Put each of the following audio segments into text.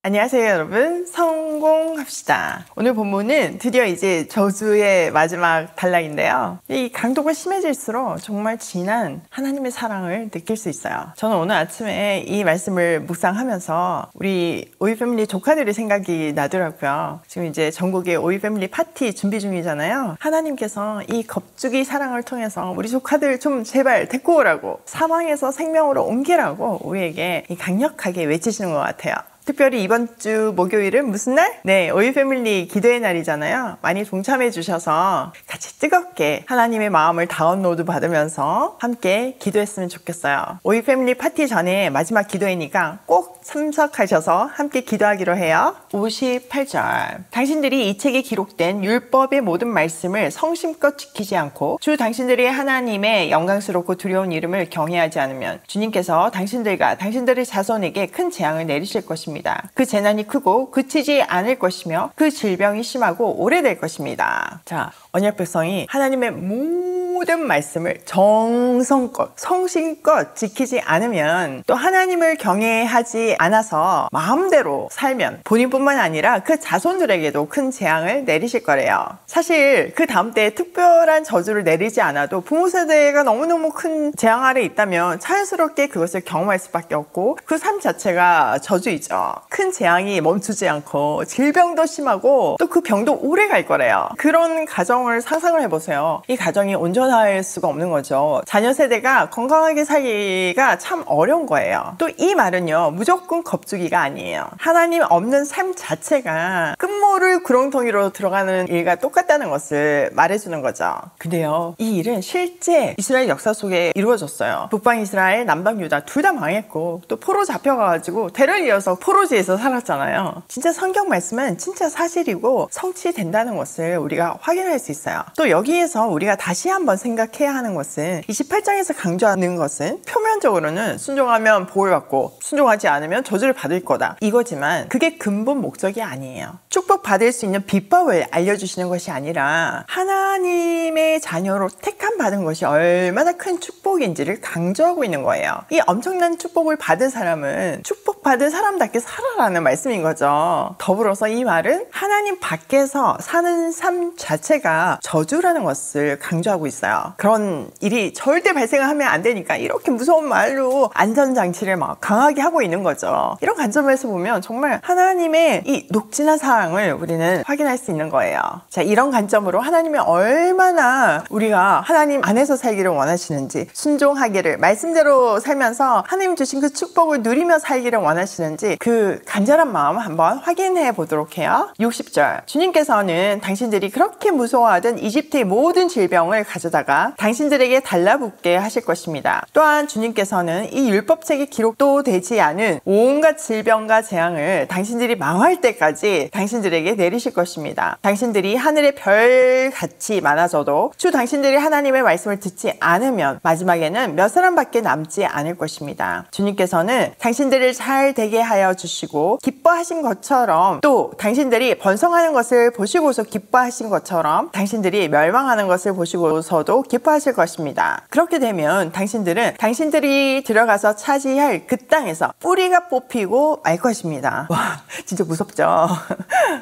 안녕하세요 여러분, 성공합시다. 오늘 본문은 드디어 이제 저주의 마지막 단락인데요, 이 강도가 심해질수록 정말 진한 하나님의 사랑을 느낄 수 있어요. 저는 오늘 아침에 이 말씀을 묵상하면서 우리 오이패밀리 조카들이 생각이 나더라고요. 지금 이제 전국에 오이패밀리 파티 준비 중이잖아요. 하나님께서 이 겁주기 사랑을 통해서 우리 조카들 좀 제발 데리고 오라고, 사망에서 생명으로 옮기라고 우리에게 강력하게 외치시는 것 같아요. 특별히 이번 주 목요일은 무슨 날? 네, 오이패밀리 기도의 날이잖아요. 많이 동참해 주셔서 같이 뜨겁게 하나님의 마음을 다운로드 받으면서 함께 기도했으면 좋겠어요. 오이패밀리 파티 전에 마지막 기도회니까 꼭 참석하셔서 함께 기도하기로 해요. 58절, 당신들이 이 책에 기록된 율법의 모든 말씀을 성심껏 지키지 않고 주 당신들이 하나님의 영광스럽고 두려운 이름을 경외하지 않으면 주님께서 당신들과 당신들의 자손에게 큰 재앙을 내리실 것입니다. 그 재난이 크고 그치지 않을 것이며 그 질병이 심하고 오래될 것입니다. 자, 언약 백성이 하나님의 모든 말씀을 정성껏 성심껏 지키지 않으면, 또 하나님을 경외하지 않아서 마음대로 살면 본인뿐만 아니라 그 자손들에게도 큰 재앙을 내리실 거래요. 사실 그 다음 때에 특별한 저주를 내리지 않아도 부모 세대가 너무너무 큰 재앙 아래 있다면 자연스럽게 그것을 경험할 수밖에 없고 그 삶 자체가 저주이죠. 큰 재앙이 멈추지 않고 질병도 심하고 또 그 병도 오래 갈 거래요. 그런 가정을 상상을 해보세요. 이 가정이 온전할 수가 없는 거죠. 자녀 세대가 건강하게 살기가 참 어려운 거예요. 또 이 말은요, 무조건 겁주기가 아니에요. 하나님 없는 삶 자체가 끝모를 구렁텅이로 들어가는 일과 똑같다는 것을 말해주는 거죠. 근데요, 이 일은 실제 이스라엘 역사 속에 이루어졌어요. 북방 이스라엘, 남방 유다 둘 다 망했고 또 포로 잡혀가가지고 대를 이어서 포로지에서 살았잖아요. 진짜 성경 말씀은 진짜 사실이고 성취된다는 것을 우리가 확인할 수 있어요. 또 여기에서 우리가 다시 한번 생각해야 하는 것은 28장에서 강조하는 것은 표면적으로는 순종하면 복을 받고 순종하지 않으면 저주를 받을 거다, 이거지만 그게 근본 목적이 아니에요. 축복받을 수 있는 비법을 알려주시는 것이 아니라 하나님의 자녀로 택함 받은 것이 얼마나 큰 축복인지를 강조하고 있는 거예요. 이 엄청난 축복을 받은 사람은 축복받은 사람답게 살아라는 말씀인 거죠. 더불어서 이 말은 하나님 밖에서 사는 삶 자체가 저주라는 것을 강조하고 있어요. 그런 일이 절대 발생하면 안 되니까 이렇게 무서운 말로 안전장치를 막 강하게 하고 있는 거죠. 이런 관점에서 보면 정말 하나님의 이 녹진한 사랑을 우리는 확인할 수 있는 거예요. 자, 이런 관점으로 하나님이 얼마나 우리가 하나님 안에서 살기를 원하시는지, 순종하기를, 말씀대로 살면서 하나님 주신 그 축복을 누리며 살기를 원하시는지 그 간절한 마음 한번 확인해 보도록 해요. 60절, 주님께서는 당신들이 그렇게 무서워하던 이집트의 모든 질병을 가져다가 당신들에게 달라붙게 하실 것입니다. 또한 주님께서는 이 율법책에 기록도 되지 않은 온갖 질병과 재앙을 당신들이 망할 때까지 당신들에게 내리실 것입니다. 당신들이 하늘의 별같이 많아져도 주 당신들이 하나님의 말씀을 듣지 않으면 마지막에는 몇 사람밖에 남지 않을 것입니다. 주님께서는 당신들을 잘 되게 하여 주시고 기뻐하신 것처럼, 또 당신들이 번성하는 것을 보시고서 기뻐하신 것처럼 당신들이 멸망하는 것을 보시고서도 기뻐하실 것입니다. 그렇게 되면 당신들은 당신들이 들어가서 차지할 그 땅에서 뿌리가 뽑히고 말 것입니다. 와, 진짜 무섭죠.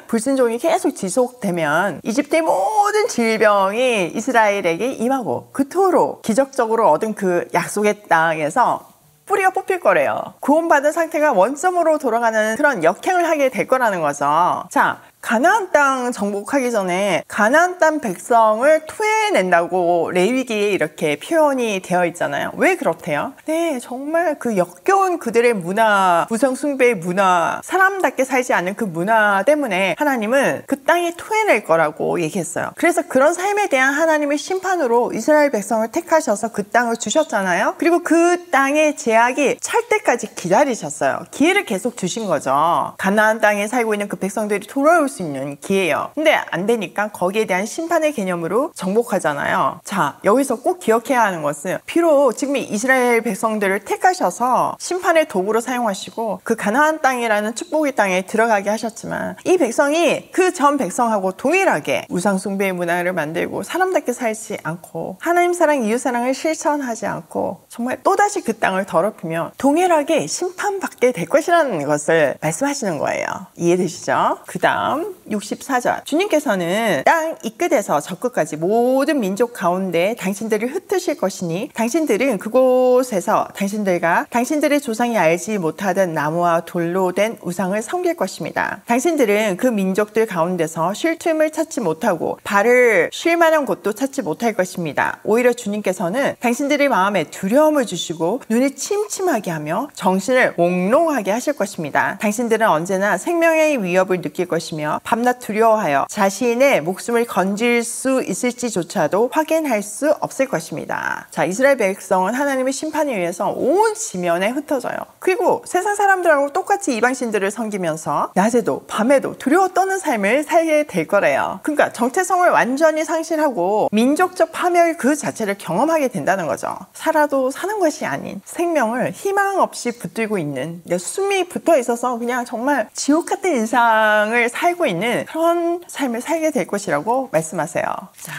불순종이 계속 지속되면 이집트의 모든 질병이 이스라엘에게 임하고 그토록 기적적으로 얻은 그 약속의 땅에서 뿌리가 뽑힐 거래요. 구원받은 상태가 원점으로 돌아가는 그런 역행을 하게 될 거라는 거죠. 자, 가나안 땅 정복하기 전에 가나안 땅 백성을 토해낸다고 레위기에 이렇게 표현이 되어 있잖아요. 왜 그렇대요? 네, 정말 그 역겨운 그들의 문화, 우상 숭배의 문화, 사람답게 살지 않는 그 문화 때문에 하나님은 그 땅에 토해낼 거라고 얘기했어요. 그래서 그런 삶에 대한 하나님의 심판으로 이스라엘 백성을 택하셔서 그 땅을 주셨잖아요. 그리고 그 땅의 제약이 찰 때까지 기다리셨어요. 기회를 계속 주신 거죠. 가나안 땅에 살고 있는 그 백성들이 돌아올 수 있는 기회예요. 근데 안 되니까 거기에 대한 심판의 개념으로 정복하잖아요. 자, 여기서 꼭 기억해야 하는 것은 비록 지금 이스라엘 백성들을 택하셔서 심판의 도구로 사용하시고 그 가나안 땅이라는 축복의 땅에 들어가게 하셨지만 이 백성이 그 전 백성하고 동일하게 우상숭배의 문화를 만들고 사람답게 살지 않고 하나님 사랑, 이웃 사랑을 실천하지 않고 정말 또다시 그 땅을 더럽히며 동일하게 심판받게 될 것이라는 것을 말씀하시는 거예요. 이해되시죠? 그 다음 64절, 주님께서는 땅 이 끝에서 저 끝까지 모든 민족 가운데 당신들을 흩으실 것이니 당신들은 그곳에서 당신들과 당신들의 조상이 알지 못하던 나무와 돌로 된 우상을 섬길 것입니다. 당신들은 그 민족들 가운데서 쉴 틈을 찾지 못하고 발을 쉴 만한 곳도 찾지 못할 것입니다. 오히려 주님께서는 당신들의 마음에 두려움을 주시고 눈을 침침하게 하며 정신을 몽롱하게 하실 것입니다. 당신들은 언제나 생명의 위협을 느낄 것이며 밤낮 두려워하여 자신의 목숨을 건질 수 있을지조차도 확인할 수 없을 것입니다. 자, 이스라엘 백성은 하나님의 심판에 의해서 온 지면에 흩어져요. 그리고 세상 사람들하고 똑같이 이방신들을 섬기면서 낮에도 밤에도 두려워 떠는 삶을 살게 될 거래요. 그러니까 정체성을 완전히 상실하고 민족적 파멸 그 자체를 경험하게 된다는 거죠. 살아도 사는 것이 아닌 생명을 희망 없이 붙들고 있는, 숨이 붙어 있어서 그냥 정말 지옥 같은 인상을 살고 있는 그런 삶을 살게 될 것이라고 말씀하세요. 자,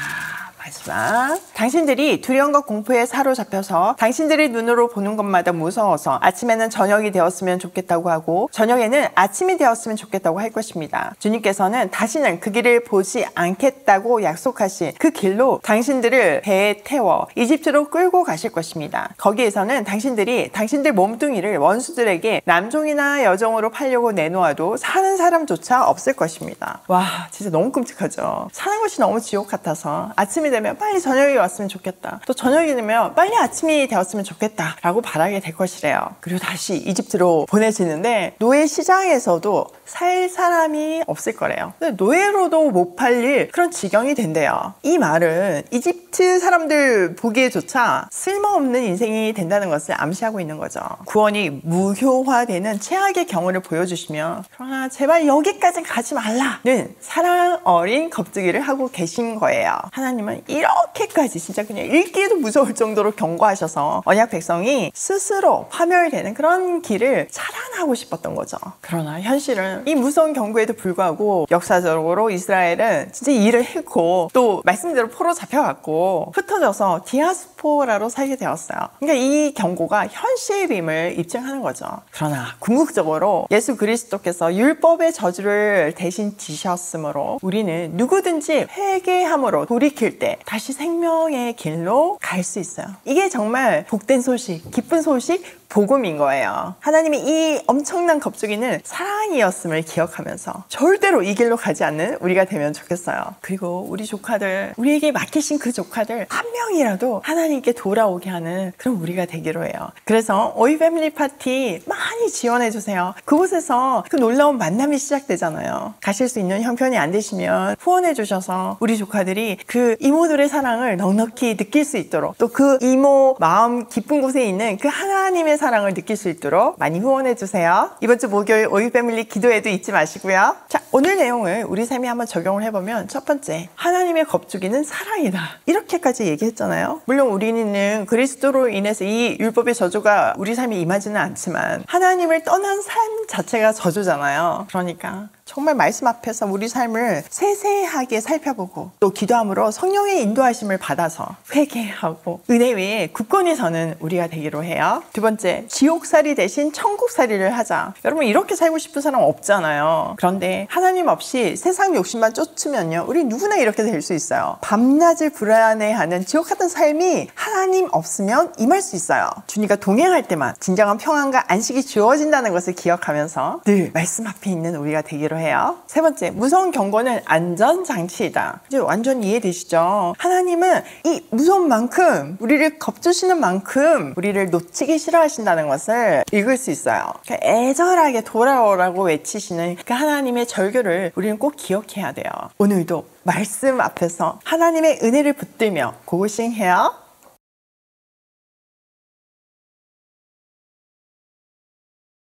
마지막, 당신들이 두려움과 공포에 사로잡혀서 당신들의 눈으로 보는 것마다 무서워서 아침에는 저녁이 되었으면 좋겠다고 하고 저녁에는 아침이 되었으면 좋겠다고 할 것입니다. 주님께서는 다시는 그 길을 보지 않겠다고 약속하신 그 길로 당신들을 배에 태워 이집트로 끌고 가실 것입니다. 거기에서는 당신들이 당신들 몸뚱이를 원수들에게 남종이나 여종으로 팔려고 내놓아도 사는 사람조차 없을 것입니다. 와, 진짜 너무 끔찍하죠. 사는 것이 너무 지옥 같아서 아침이 되면 빨리 저녁이 왔으면 좋겠다, 또 저녁이 되면 빨리 아침이 되었으면 좋겠다 라고 바라게 될 것이래요. 그리고 다시 이집트로 보내지는데 노예 시장에서도 살 사람이 없을 거래요. 근데 노예로도 못 팔릴 그런 지경이 된대요. 이 말은 이집트 사람들 보기에조차 쓸모없는 인생이 된다는 것을 암시하고 있는 거죠. 구원이 무효화되는 최악의 경우를 보여주시며, 그러나 제발 여기까지 가지 말라는 사랑 어린 겁주기를 하고 계신 거예요. 하나님은 이렇게까지 진짜 그냥 읽기에도 무서울 정도로 경고하셔서 언약 백성이 스스로 파멸되는 그런 길을 차단하고 싶었던 거죠. 그러나 현실은 이 무서운 경고에도 불구하고 역사적으로 이스라엘은 진짜 일을 했고 또 말씀대로 포로 잡혀갔고 흩어져서 디아스포라로 살게 되었어요. 그러니까 이 경고가 현실임을 입증하는 거죠. 그러나 궁극적으로 예수 그리스도께서 율법의 저주를 대신 지셨으므로 우리는 누구든지 회개함으로 돌이킬 때 다시 생명의 길로 갈 수 있어요. 이게 정말 복된 소식, 기쁜 소식, 복음인 거예요. 하나님이 이 엄청난 겁주기는 사랑이었음을 기억하면서 절대로 이 길로 가지 않는 우리가 되면 좋겠어요. 그리고 우리 조카들, 우리에게 맡기신 그 조카들 한 명이라도 하나님께 돌아오게 하는 그런 우리가 되기로 해요. 그래서 오이 패밀리 파티 많이 지원해 주세요. 그곳에서 그 놀라운 만남이 시작되잖아요. 가실 수 있는 형편이 안 되시면 후원해 주셔서 우리 조카들이 그 이모들의 사랑을 넉넉히 느낄 수 있도록, 또 그 이모 마음 깊은 곳에 있는 그 하나님의 사랑을 느낄 수 있도록 많이 후원해 주세요. 이번 주 목요일 오일 패밀리 기도회도 잊지 마시고요. 자, 오늘 내용을 우리 삶에 한번 적용을 해보면, 첫 번째, 하나님의 겁주기는 사랑이다, 이렇게까지 얘기했잖아요. 물론 우리는 그리스도로 인해서 이 율법의 저주가 우리 삶에 임하지는 않지만 하나님을 떠난 삶 자체가 저주잖아요. 그러니까 정말 말씀 앞에서 우리 삶을 세세하게 살펴보고 또 기도함으로 성령의 인도하심을 받아서 회개하고 은혜 위에 굳건히 서는 우리가 되기로 해요. 두 번째, 지옥살이 대신 천국살이를 하자. 여러분, 이렇게 살고 싶은 사람 없잖아요. 그런데 하나님 없이 세상 욕심만 쫓으면요, 우리 누구나 이렇게 될 수 있어요. 밤낮을 불안해하는 지옥 같은 삶이 하나님 없으면 임할 수 있어요. 주님과 동행할 때만 진정한 평안과 안식이 주어진다는 것을 기억하면서 늘 말씀 앞에 있는 우리가 되기로 해요. 세 번째, 무서운 경고는 안전장치이다. 이제 완전 이해되시죠? 하나님은 이 무서운 만큼, 우리를 겁주시는 만큼 우리를 놓치기 싫어하신다는 것을 읽을 수 있어요. 그러니까 애절하게 돌아오라고 외치시는 그 하나님의 절규를 우리는 꼭 기억해야 돼요. 오늘도 말씀 앞에서 하나님의 은혜를 붙들며 고고싱해요.